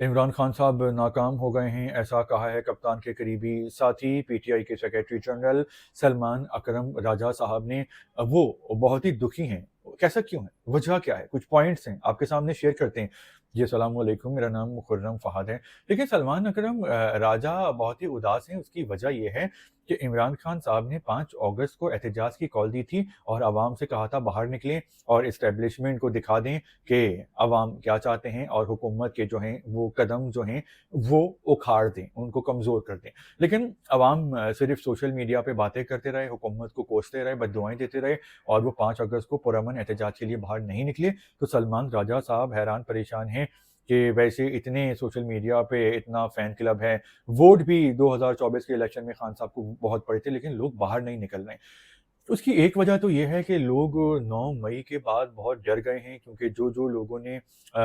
इमरान खान साहब नाकाम हो गए हैं, ऐसा कहा है कप्तान के करीबी साथी। पीटीआई के सेक्रेटरी जनरल सलमान अकरम राजा साहब ने वो बहुत ही दुखी हैं। कैसा क्यों है, वजह क्या है, कुछ पॉइंट्स हैं आपके सामने शेयर करते हैं। जी अस्सलाम वालेकुम, मेरा नाम मुकर्रम फहद है। देखिए, सलमान अकरम राजा बहुत ही उदास हैं। उसकी वजह यह है कि इमरान खान साहब ने 5 अगस्त को एहतजाज की कॉल दी थी और आवाम से कहा था बाहर निकलें और इस्टेब्लिशमेंट को दिखा दें कि अवाम क्या चाहते हैं और हुकूमत के जो हैं वो कदम जो हैं वो उखाड़ दें, उनको कमज़ोर कर दें। लेकिन अवाम सिर्फ सोशल मीडिया पे बातें करते रहे, हुकूमत को कोसते रहे, बद्दुआएँ देते रहे और वो 5 अगस्त को पुरअमन एहतजाज के लिए बाहर नहीं निकले। तो सलमान राजा साहब हैरान परेशान हैं कि वैसे इतने सोशल मीडिया पे इतना फ़ैन क्लब है, वोट भी 2024 के इलेक्शन में खान साहब को बहुत पड़े थे, लेकिन लोग बाहर नहीं निकल रहे हैं। उसकी एक वजह तो ये है कि लोग 9 मई के बाद बहुत डर गए हैं, क्योंकि जो लोगों ने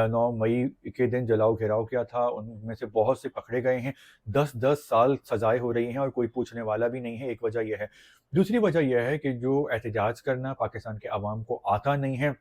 9 मई के दिन जलाओ-घेराव किया था, उनमें से बहुत से पकड़े गए हैं। 10-10 साल सज़ाएँ हो रही हैं और कोई पूछने वाला भी नहीं है, एक वजह ये है। दूसरी वजह ये है कि जो एहतजाज करना पाकिस्तान के अवाम को आता नहीं है।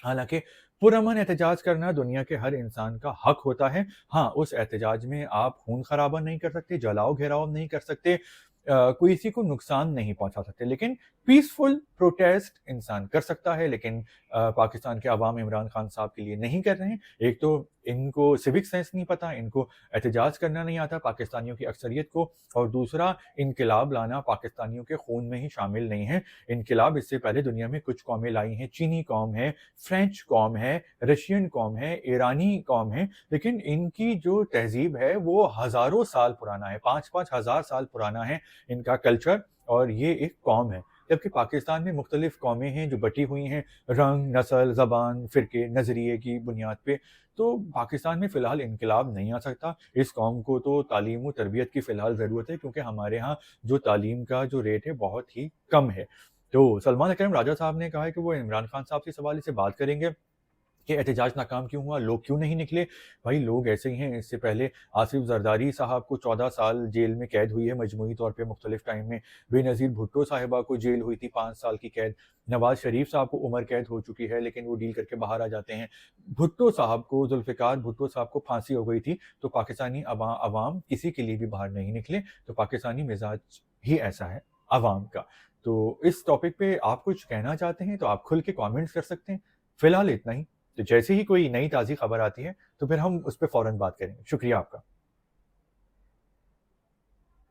हालाँकि पुरअमन एहतजाज करना दुनिया के हर इंसान का हक होता है। हाँ, उस एहतजाज में आप खून-खराबा नहीं कर सकते, जलाओ-घेराव नहीं कर सकते, किसी को नुकसान नहीं पहुँचा सकते, लेकिन पीसफुल प्रोटेस्ट इंसान कर सकता है। लेकिन पाकिस्तान के अवाम इमरान खान साहब के लिए नहीं कर रहे हैं। एक तो इनको सिविक सेंस नहीं पता, इनको एहतजाज करना नहीं आता पाकिस्तानियों की अक्सरियत को, और दूसरा इनकलाब लाना पाकिस्तानियों के खून में ही शामिल नहीं है। इनकलाब इससे पहले दुनिया में कुछ कौमें लाई हैं, चीनी कौम है, फ्रेंच कौम है, रशियन कौम है, ईरानी कौम है, लेकिन इनकी जो तहज़ीब है वो हज़ारों साल पुराना है, 5-5 हज़ार साल पुराना है इनका कल्चर, और ये एक कौम है। जबकि पाकिस्तान में मुख्तलिफ़ कौमें हैं जो बटी हुई हैं रंग, नस्ल, ज़बान, फ़िरके, नज़रिए की बुनियाद पे। तो पाकिस्तान में फ़िलहाल इनकलाब नहीं आ सकता। इस कौम को तो तालीम व तरबियत की फ़िलहाल ज़रूरत है, क्योंकि हमारे यहाँ जो तालीम का जो रेट है बहुत ही कम है। तो सलमान अकरम राजा साहब ने कहा है कि वो इमरान खान साहब से इस हवाले से बात करेंगे कि एहतजाज नाकाम क्यों हुआ, लोग क्यों नहीं निकले। भाई, लोग ऐसे ही हैं। इससे पहले आसिफ ज़रदारी साहब को 14 साल जेल में कैद हुई है मजमूई तौर पे मुख्तलिफ टाइम में। बेनज़ीर भुट्टो साहिबा को जेल हुई थी 5 साल की कैद। नवाज़ शरीफ साहब को उम्र कैद हो चुकी है, लेकिन वो डील करके बाहर आ जाते हैं। भुट्टो साहब को, ज़ुल्फ़िकार भुट्टो साहब को फांसी हो गई थी, तो पाकिस्तानी अवाम किसी के लिए भी बाहर नहीं निकले। तो पाकिस्तानी मिज़ाज ही ऐसा है अवाम का। तो इस टॉपिक पे आप कुछ कहना चाहते हैं तो आप खुल के कमेंट्स कर सकते हैं। फिलहाल इतना ही। तो जैसे ही कोई नई ताज़ी खबर आती है, तो फिर हम उस पे फ़ौरन बात करेंगे। शुक्रिया आपका।